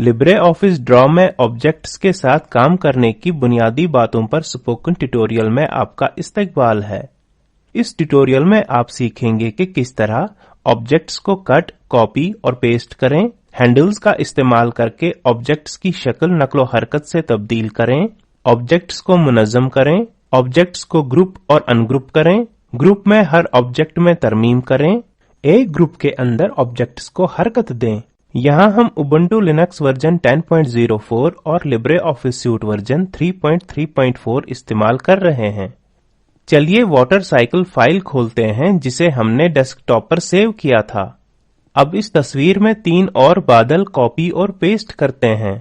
Libre office draw में objects के साथ काम करने की बुनियादी बातों पर स्पोकन ट्यूटोरियल में आपका इस्तकबाल है। इस ट्यूटोरियल में आप सीखेंगे कि किस तरह ऑब्जेक्ट्स को कट, कॉपी और पेस्ट करें, हैंडल्स का इस्तेमाल करके ऑब्जेक्ट्स की शक्ल नक्लो हरकत से तब्दील करें, ऑब्जेक्ट्स को मुनज़्ज़म करें, ऑब्जेक्ट्स को ग्रुप और अनग्रुप करें, ग्रुप में हर ऑब्जेक्ट में तरमीम करें, एक ग्रुप के अंदर ऑब्जेक्ट्स को हरकत दें। यहाँ हम उबुंटू लिनक्स वर्जन 10.04 और लिब्रे ऑफिस सूट वर्जन 3.3.4 इस्तेमाल कर रहे हैं। चलिए वाटर साइकिल फाइल खोलते हैं जिसे हमने डेस्कटॉप पर सेव किया था। अब इस तस्वीर में 3 और बादल कॉपी और पेस्ट करते हैं।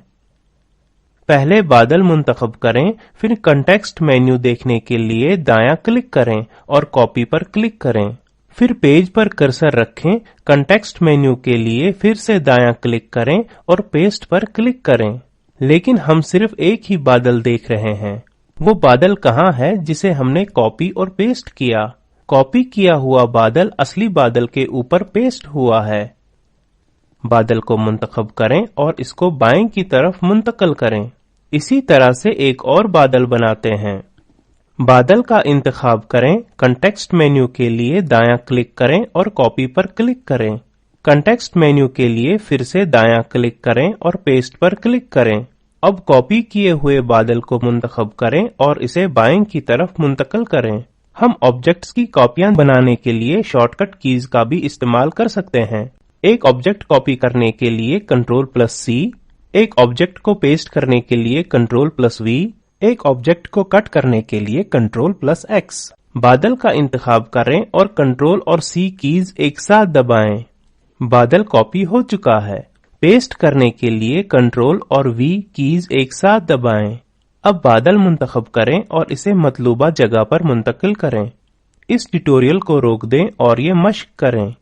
पहले बादल मुंतखब करें, फिर कॉन्टेक्स्ट मेन्यू देखने के लिए दायां क्लिक करें और कॉपी पर क्लिक करें। फिर पेज पर कर्सर रखें, कॉन्टेक्स्ट मेन्यू के लिए फिर से दायां क्लिक करें और पेस्ट पर क्लिक करें। लेकिन हम सिर्फ एक ही बादल देख रहे हैं। वो बादल कहाँ है जिसे हमने कॉपी और पेस्ट किया? कॉपी किया हुआ बादल असली बादल के ऊपर पेस्ट हुआ है। बादल को मुंतखब करें और इसको बाएं की तरफ मुंतकल करें। इसी तरह से एक और बादल बनाते हैं। बादल का इंतखाब करें, कॉन्टेक्स्ट मेन्यू के लिए दायां क्लिक करें और कॉपी पर क्लिक करें। कॉन्टेक्स्ट मेन्यू के लिए फिर से दायां क्लिक करें और पेस्ट पर क्लिक करें। अब कॉपी किए हुए बादल को मुंतखब करें और इसे बाएं की तरफ मुंतकल करें। हम ऑब्जेक्ट्स की कॉपियां बनाने के लिए शॉर्टकट कीज का भी इस्तेमाल कर सकते हैं। एक ऑब्जेक्ट कॉपी करने के लिए Ctrl+C, एक ऑब्जेक्ट को पेस्ट करने के लिए Ctrl+V, एक ऑब्जेक्ट को कट करने के लिए Ctrl+X। बादल का इंतखाब करें और Ctrl और C कीज एक साथ दबाएं। बादल कॉपी हो चुका है। पेस्ट करने के लिए Ctrl और V कीज एक साथ दबाएं। अब बादल मुंतखब करें और इसे मतलूबा जगह पर मुंतकिल करें। इस ट्यूटोरियल को रोक दें और ये मश्क करें।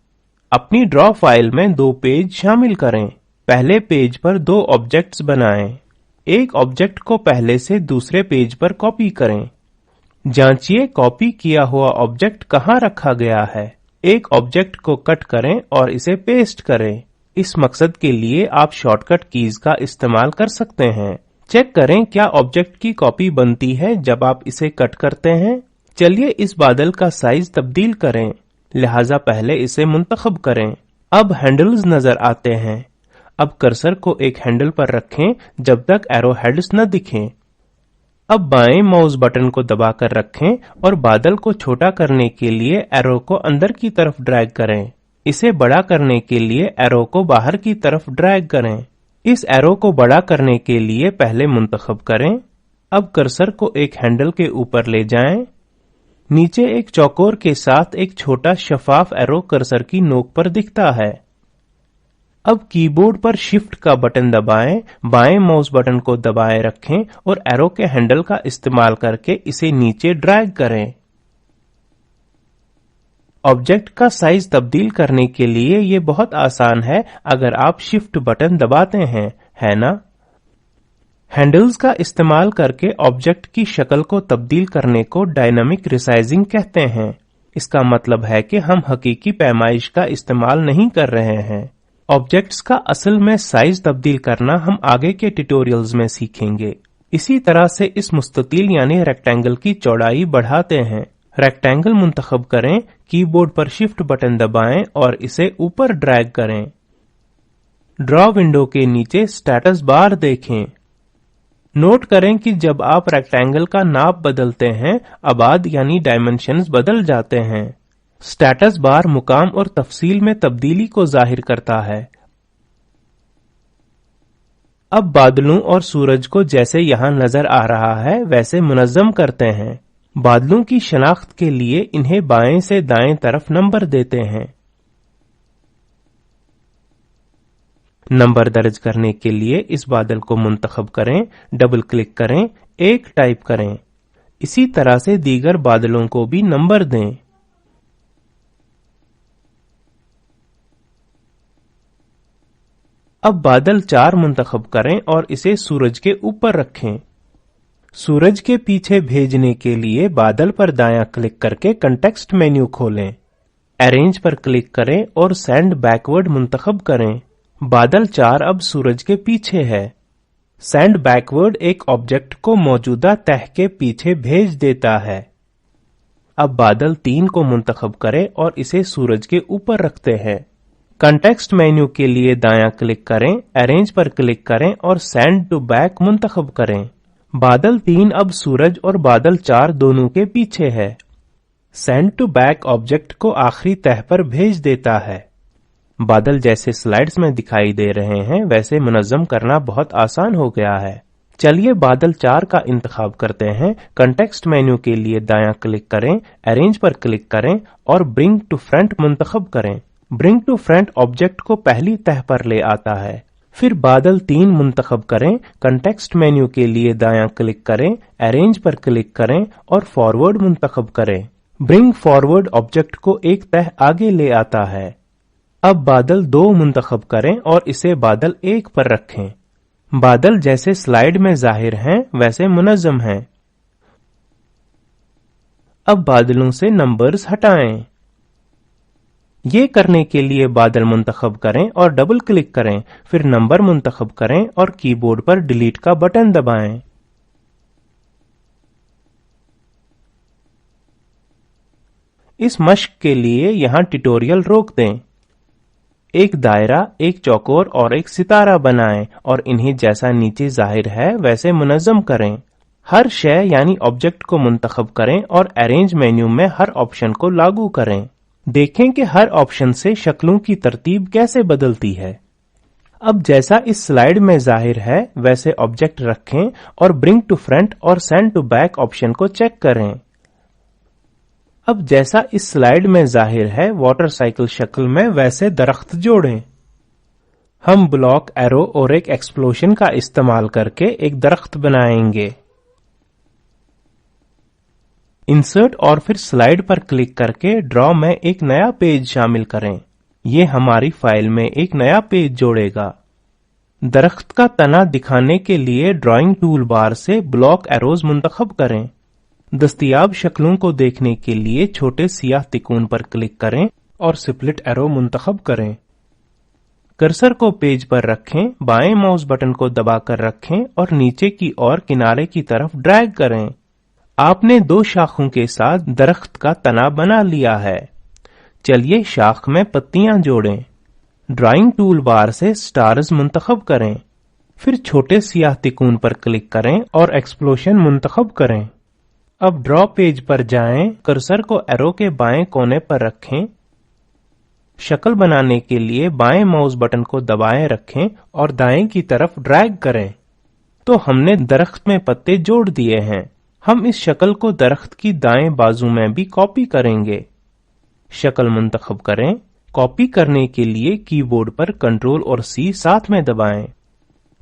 अपनी ड्रॉ फाइल में 2 पेज शामिल करें। पहले पेज पर 2 ऑब्जेक्ट्स बनाएं। एक ऑब्जेक्ट को पहले से दूसरे पेज पर कॉपी करें। जांचिए कॉपी किया हुआ ऑब्जेक्ट कहाँ रखा गया है। एक ऑब्जेक्ट को कट करें और इसे पेस्ट करें। इस मकसद के लिए आप शॉर्टकट कीज का इस्तेमाल कर सकते हैं। चेक करें क्या ऑब्जेक्ट की कॉपी बनती है जब आप इसे कट करते हैं। चलिए इस बादल का साइज तब्दील करें, लिहाजा पहले इसे मुंतखब करें। अब हैंडल्स नजर आते हैं। अब कर्सर को एक हैंडल पर रखें जब तक एरो हेड्स न दिखें। अब बाएं माउस बटन को दबाकर रखें और बादल को छोटा करने के लिए एरो को अंदर की तरफ ड्रैग करें। इसे बड़ा करने के लिए एरो को बाहर की तरफ ड्रैग करें। इस एरो को बड़ा करने के लिए पहले मुंतखब करें। अब कर्सर को एक हैंडल के ऊपर ले जाएं। नीचे एक चौकोर के साथ एक छोटा शफाफ एरो कर्सर की नोक पर दिखता है। अब कीबोर्ड पर शिफ्ट का बटन दबाएं, बाएं माउस बटन को दबाए रखें और एरो के हैंडल का इस्तेमाल करके इसे नीचे ड्रैग करें। ऑब्जेक्ट का साइज तब्दील करने के लिए ये बहुत आसान है अगर आप शिफ्ट बटन दबाते हैं, है ना? हैंडल्स का इस्तेमाल करके ऑब्जेक्ट की शक्ल को तब्दील करने को डायनामिक रिसाइजिंग कहते हैं। इसका मतलब है कि हम हकीकी पैमाइश का इस्तेमाल नहीं कर रहे हैं। ऑब्जेक्ट्स का असल में साइज तब्दील करना हम आगे के ट्यूटोरियल्स में सीखेंगे। इसी तरह से इस मुस्ततील यानी रेक्टेंगल की चौड़ाई बढ़ाते हैं। रेक्टेंगल मुंतखब करें, कीबोर्ड पर शिफ्ट बटन दबाएं और इसे ऊपर ड्रैग करें। ड्रॉ विंडो के नीचे स्टेटस बार देखें। नोट करें कि जब आप रेक्टेंगल का नाप बदलते हैं, आबाद यानी डायमेंशंस बदल जाते हैं। स्टेटस बार मुकाम और तफसील में तब्दीली को जाहिर करता है। अब बादलों और सूरज को जैसे यहां नजर आ रहा है वैसे मुनज़्ज़म करते हैं। बादलों की शनाख्त के लिए इन्हें बाएं से दाएं तरफ नंबर देते हैं। नंबर दर्ज करने के लिए इस बादल को मुंतखब करें, डबल क्लिक करें, 1 टाइप करें। इसी तरह से दीगर बादलों को भी नंबर दें। अब बादल 4 मुंतखब करें और इसे सूरज के ऊपर रखें। सूरज के पीछे भेजने के लिए बादल पर दायां क्लिक करके कॉन्टेक्स्ट मेन्यू खोलें। अरेंज पर क्लिक करें और सेंड बैकवर्ड मुंतखब करें। बादल 4 अब सूरज के पीछे है। सेंड बैकवर्ड एक ऑब्जेक्ट को मौजूदा तह के पीछे भेज देता है। अब बादल 3 को मुंतखब करें और इसे सूरज के ऊपर रखते हैं। कॉन्टेक्स्ट मेन्यू के लिए दायां क्लिक करें, अरेंज पर क्लिक करें और सेंड टू बैक मुंतखब करें। बादल 3 अब सूरज और बादल 4 दोनों के पीछे है। सेंड टू बैक ऑब्जेक्ट को आखिरी तह पर भेज देता है। बादल जैसे स्लाइड्स में दिखाई दे रहे हैं वैसे मुनज़्ज़म करना बहुत आसान हो गया है। चलिए बादल 4 का इंतखाब करते हैं। कॉन्टेक्स्ट मेन्यू के लिए दायां क्लिक करें, अरेंज पर क्लिक करें और ब्रिंग टू फ्रंट मुंतखब करें। ब्रिंग टू फ्रंट ऑब्जेक्ट को पहली तह पर ले आता है। फिर बादल 3 मुंतखब करें। कॉन्टेक्स्ट मेन्यू के लिए दायां क्लिक करें, अरेंज पर क्लिक करें और फॉरवर्ड मुंतखब करें। ब्रिंग फॉरवर्ड ऑब्जेक्ट को एक तह आगे ले आता है। अब बादल 2 मुंतखब करें और इसे बादल 1 पर रखें। बादल जैसे स्लाइड में जाहिर हैं वैसे मुनज़्ज़म हैं। अब बादलों से नंबर्स हटाएं। ये करने के लिए बादल मुंतखब करें और डबल क्लिक करें, फिर नंबर मुंतखब करें और कीबोर्ड पर डिलीट का बटन दबाएं। इस मश्क के लिए यहां ट्यूटोरियल रोक दें। एक दायरा, एक चौकोर और एक सितारा बनाएं और इन्हें जैसा नीचे जाहिर है वैसे मुनज़्ज़म करें। हर शय यानी ऑब्जेक्ट को मुंतखब करें और अरेंज मेन्यू में हर ऑप्शन को लागू करें। देखें कि हर ऑप्शन से शक्लों की तरतीब कैसे बदलती है। अब जैसा इस स्लाइड में जाहिर है वैसे ऑब्जेक्ट रखें और ब्रिंग टू फ्रंट और सेंड टू बैक ऑप्शन को चेक करें। अब जैसा इस स्लाइड में जाहिर है वाटर साइकिल शक्ल में वैसे दरख्त जोड़ें। हम ब्लॉक, एरो और एक एक्सप्लोशन का इस्तेमाल करके एक दरख्त बनाएंगे। इंसर्ट और फिर स्लाइड पर क्लिक करके ड्रॉ में एक नया पेज शामिल करें। ये हमारी फाइल में एक नया पेज जोड़ेगा। दरख्त का तना दिखाने के लिए ड्राइंग टूल बार से ब्लॉक एरोज मुंतखब करें। दस्तयाब शक्लों को देखने के लिए छोटे सियाह तिकोन पर क्लिक करें और स्प्लिट एरो मुंतखब करें। कर्सर को पेज पर रखें, बाएं माउस बटन को दबाकर रखें और नीचे की ओर किनारे की तरफ ड्रैग करें। आपने 2 शाखों के साथ दरख्त का तना बना लिया है। चलिए शाख में पत्तियां जोड़ें। ड्राइंग टूल बार से स्टार्स मुंतखब करें, फिर छोटे सियाह तिकोन पर क्लिक करें और एक्सप्लोशन मुंतखब करें। अब ड्रॉ पेज पर जाएं, कर्सर को एरो के बाएं कोने पर रखें। शक्ल बनाने के लिए बाएं माउस बटन को दबाए रखें और दाएं की तरफ ड्रैग करें। तो हमने दरख्त में पत्ते जोड़ दिए हैं। हम इस शक्ल को दरख्त की दाएं बाजू में भी कॉपी करेंगे। शक्ल मुंतखब करें। कॉपी करने के लिए कीबोर्ड पर कंट्रोल और सी साथ में दबाएं।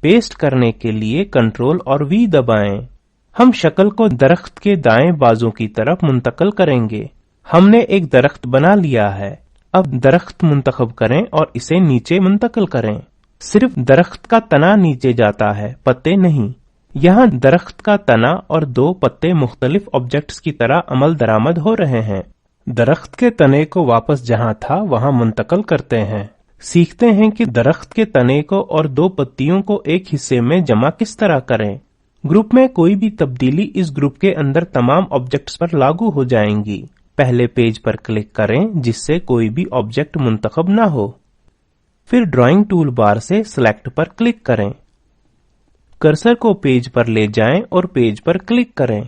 पेस्ट करने के लिए कंट्रोल और वी दबाएं। हम शक्ल को दरख्त के दाएं बाजू की तरफ मुंतकल करेंगे। हमने एक दरख्त बना लिया है। अब दरख्त मुंतखब करें और इसे नीचे मुंतकल करें। सिर्फ दरख्त का तना नीचे जाता है, पत्ते नहीं। यहाँ दरख्त का तना और 2 पत्ते मुख्तलिफ ऑब्जेक्ट्स की तरह अमल दरामद हो रहे हैं। दरख्त के तने को वापस जहाँ था वहाँ मुंतकल करते हैं। सीखते हैं कि दरख्त के तने को और 2 पत्तियों को एक हिस्से में जमा किस तरह करें। ग्रुप में कोई भी तब्दीली इस ग्रुप के अंदर तमाम ऑब्जेक्ट्स पर लागू हो जाएंगी। पहले पेज पर क्लिक करें जिससे कोई भी ऑब्जेक्ट मुंतखब ना हो। फिर ड्राइंग टूल बार से सिलेक्ट पर क्लिक करें। कर्सर को पेज पर ले जाएं और पेज पर क्लिक करें।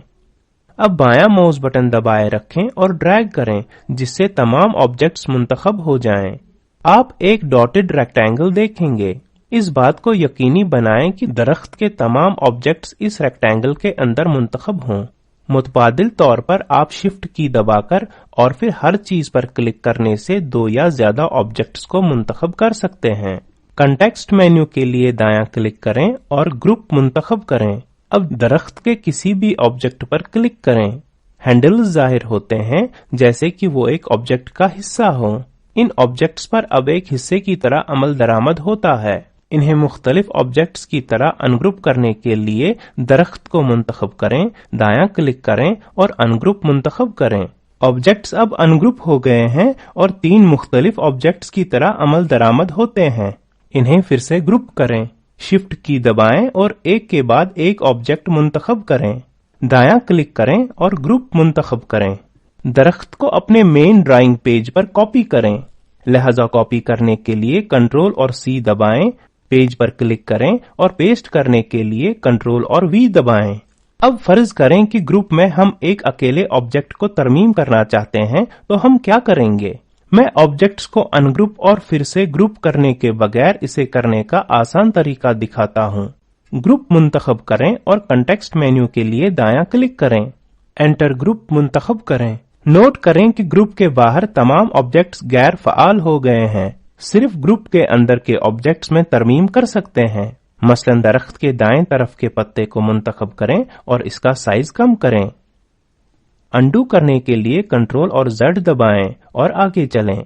अब बायां माउस बटन दबाए रखें और ड्रैग करें जिससे तमाम ऑब्जेक्ट्स मुंतखब हो जाएं। आप एक डॉटेड रेक्टेंगल देखेंगे। इस बात को यकीनी बनाएं कि दरख्त के तमाम ऑब्जेक्ट्स इस रेक्टेंगल के अंदर मुंतखब हों। मुतबादिल तौर पर आप शिफ्ट की दबाकर और फिर हर चीज पर क्लिक करने से 2 या ज्यादा ऑब्जेक्ट्स को मुंतखब कर सकते हैं। कॉन्टेक्स्ट मेन्यू के लिए दायां क्लिक करें और ग्रुप मुंतखब करें। अब दरख्त के किसी भी ऑब्जेक्ट पर क्लिक करें। हैंडल्स जाहिर होते हैं जैसे कि वो एक ऑब्जेक्ट का हिस्सा हो। इन ऑब्जेक्ट्स पर अब एक हिस्से की तरह अमल दरामद होता है। इन्हें मुख्तलिफ ऑब्जेक्ट्स की तरह अनग्रुप करने के लिए दरख्त को मुंतखब करें, दायां क्लिक करें और अनग्रुप मुंतखब करें। ऑब्जेक्ट्स अब अनग्रुप हो गए हैं और 3 मुख्तलिफ ऑब्जेक्ट्स की तरह अमल दरामद होते हैं। انہیں پھر سے گروپ کریں، شفٹ کی دبائیں اور ایک کے بعد ایک آبجیکٹ منتخب کریں، دایاں کلک کریں اور گروپ منتخب کریں۔ درخت کو اپنے مین ڈرائنگ پیج پر کاپی کریں، لہذا کاپی کرنے کے لیے کنٹرول اور سی دبائیں، پیج پر کلک کریں اور پیسٹ کرنے کے لیے کنٹرول اور وی دبائیں۔ اب فرض کریں کہ گروپ میں ہم ایک اکیلے آبجیکٹ کو ترمیم کرنا چاہتے ہیں تو ہم کیا کریں گے؟ میں آبجیکٹس کو ان گروپ اور پھر سے گروپ کرنے کے بغیر اسے کرنے کا آسان طریقہ دکھاتا ہوں۔ گروپ منتخب کریں اور کنٹیکسٹ مینیو کے لیے دایاں کلک کریں، انٹر گروپ منتخب کریں۔ نوٹ کریں کہ گروپ کے باہر تمام آبجیکٹس غیر فعال ہو گئے ہیں، صرف گروپ کے اندر کے آبجیکٹس میں ترمیم کر سکتے ہیں۔ مثلا درخت کے دائیں طرف کے پتے کو منتخب کریں اور اس کا سائز کم کریں۔ انڈو کرنے کے لیے کنٹرول اور زیڈ دبائیں اور آگے چلیں۔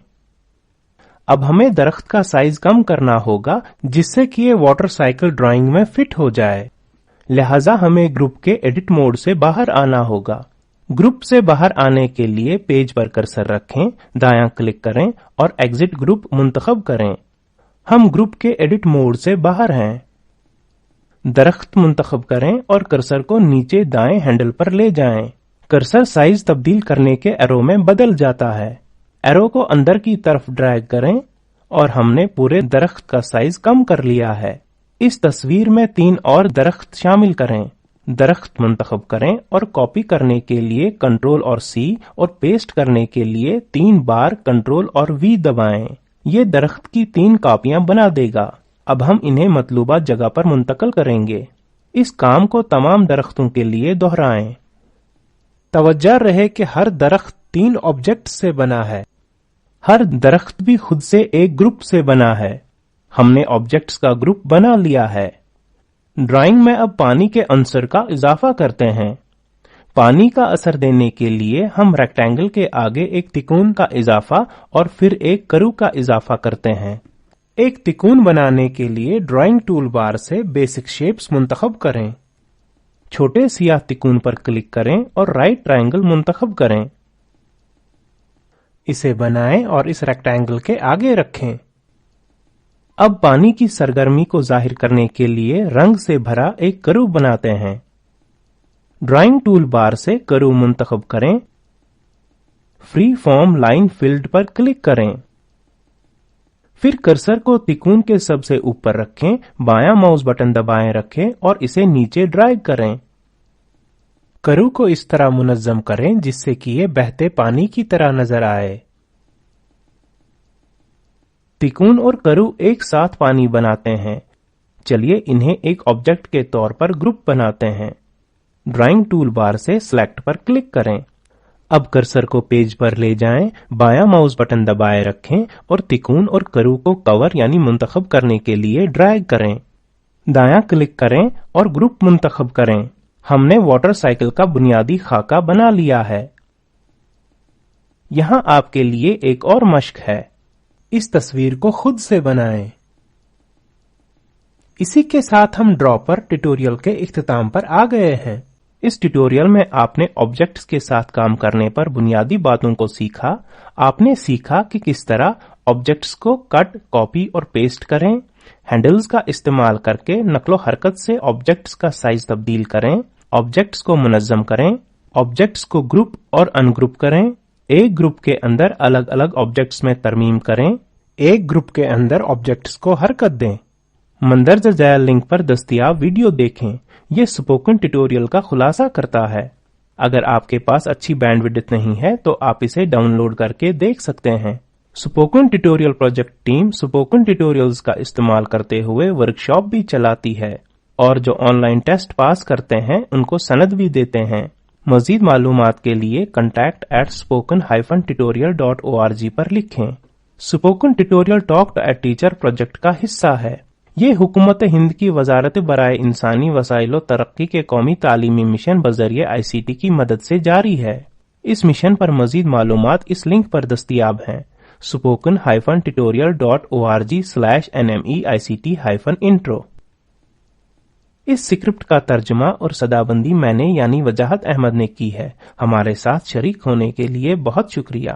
اب ہمیں درخت کا سائز کم کرنا ہوگا جس سے کہ یہ واٹر سائیکل ڈرائنگ میں فٹ ہو جائے، لہذا ہمیں گروپ کے ایڈٹ موڈ سے باہر آنا ہوگا۔ گروپ سے باہر آنے کے لیے پیج پر کرسر رکھیں، دایاں کلک کریں اور ایگزٹ گروپ منتخب کریں۔ ہم گروپ کے ایڈٹ موڈ سے باہر ہیں۔ درخت منتخب کریں اور کرسر کو نیچے دائیں ہینڈل پر لے جائیں۔ کرسر سائز تبدیل کرنے کے ایرو میں بدل جاتا ہے۔ ایرو کو اندر کی طرف ڈریگ کریں اور ہم نے پورے درخت کا سائز کم کر لیا ہے۔ اس تصویر میں 3 اور درخت شامل کریں۔ درخت منتخب کریں اور کاپی کرنے کے لیے کنٹرول اور سی اور پیسٹ کرنے کے لیے 3 بار کنٹرول اور وی دبائیں۔ یہ درخت کی 3 کاپیاں بنا دے گا۔ اب ہم انہیں مطلوبہ جگہ پر منتقل کریں گے۔ اس کام کو تمام درختوں کے لیے دہرائیں۔ توجہ رہے کہ ہر درخت 3 آبجیکٹ سے بنا ہے۔ ہر درخت بھی خود سے ایک گروپ سے بنا ہے۔ ہم نے آبجیکٹس کا گروپ بنا لیا ہے۔ ڈرائنگ میں اب پانی کے عنصر کا اضافہ کرتے ہیں۔ پانی کا اثر دینے کے لیے ہم ریکٹینگل کے آگے ایک تکون کا اضافہ اور پھر ایک کرو کا اضافہ کرتے ہیں۔ ایک تکون بنانے کے لیے ڈرائنگ ٹول بار سے بیسک شیپس منتخب کریں۔ چھوٹے سیاہ تکون پر کلک کریں اور رائٹ ٹرائنگل منتخب کریں۔ اسے بنائیں اور اس ریکٹینگل کے آگے رکھیں۔ اب پانی کی سرگرمی کو ظاہر کرنے کے لیے رنگ سے بھرا ایک کرو بناتے ہیں۔ ڈرائنگ ٹول بار سے کرو منتخب کریں، فری فارم لائن فلڈ پر کلک کریں، پھر کرسر کو تکون کے سب سے اوپر رکھیں، بایاں ماؤس بٹن دبائیں رکھیں اور اسے نیچے ڈریگ کریں۔ کرو کو اس طرح منظم کریں جس سے کہ یہ بہتے پانی کی طرح نظر آئے۔ تکون اور کرو ایک ساتھ پانی بناتے ہیں۔ چلیے انہیں ایک آبجیکٹ کے طور پر گروپ بناتے ہیں۔ ڈرائنگ ٹول بار سے سلیکٹ پر کلک کریں۔ اب کرسر کو پیج پر لے جائیں، بایاں ماؤس بٹن دبائے رکھیں اور تکون اور کرو کو کور یعنی منتخب کرنے کے لیے ڈریگ کریں۔ دایاں کلک کریں اور گروپ منتخب کریں۔ ہم نے واٹر سائیکل کا بنیادی خاکہ بنا لیا ہے۔ یہاں آپ کے لیے ایک اور مشق ہے۔ اس تصویر کو خود سے بنائیں۔ اسی کے ساتھ ہم ڈرا پر ٹیوٹوریل کے اختتام پر آ گئے ہیں۔ اس ٹیوٹوریل میں آپ نے آبجیکٹس کے ساتھ کام کرنے پر بنیادی باتوں کو سیکھا۔ آپ نے سیکھا کہ کس طرح آبجیکٹس کو کٹ، کاپی اور پیسٹ کریں، ہینڈلز کا استعمال کر کے نقل و حرکت سے آبجیکٹس کا سائز تبدیل کریں، آبجیکٹس کو منظم کریں، آبجیکٹس کو گروپ اور ان گروپ کریں، ایک گروپ کے اندر الگ الگ آبجیکٹس میں ترمیم کریں، ایک گروپ کے اندر آبجیکٹس کو حرکت دیں۔ مندرجہ ذیل لنک پر دستیاب ویڈیو دیکھیں۔ یہ اسپوکن ٹیوٹوریل کا خلاصہ کرتا ہے۔ اگر آپ کے پاس اچھی بینڈ وڈتھ نہیں ہے تو آپ اسے ڈاؤن لوڈ کر کے دیکھ سکتے ہیں۔ Spoken tutorial project team spoken tutorials کا استعمال کرتے ہوئے ورکشاپ بھی چلاتی ہے اور جو آن لائن ٹیسٹ پاس کرتے ہیں ان کو سند بھی دیتے ہیں۔ مزید معلومات کے لیے contact@spoken-tutorial.org پر لکھیں۔ Spoken tutorial talk to a teacher project کا حصہ ہے۔ یہ حکومت ہند کی وزارت برائے انسانی وسائل و ترقی کے قومی تعلیمی مشن بذریعہ ICT کی مدد سے جاری ہے۔ اس مشن پر مزید معلومات اس لنک پر دستیاب ہیں: spoken-tutorial.org/nmeict-intro۔ اس سکرپٹ کا ترجمہ اور صدابندی میں نے یعنی وجاہت احمد نے کی ہے۔ ہمارے ساتھ شریک ہونے کے لیے بہت شکریہ۔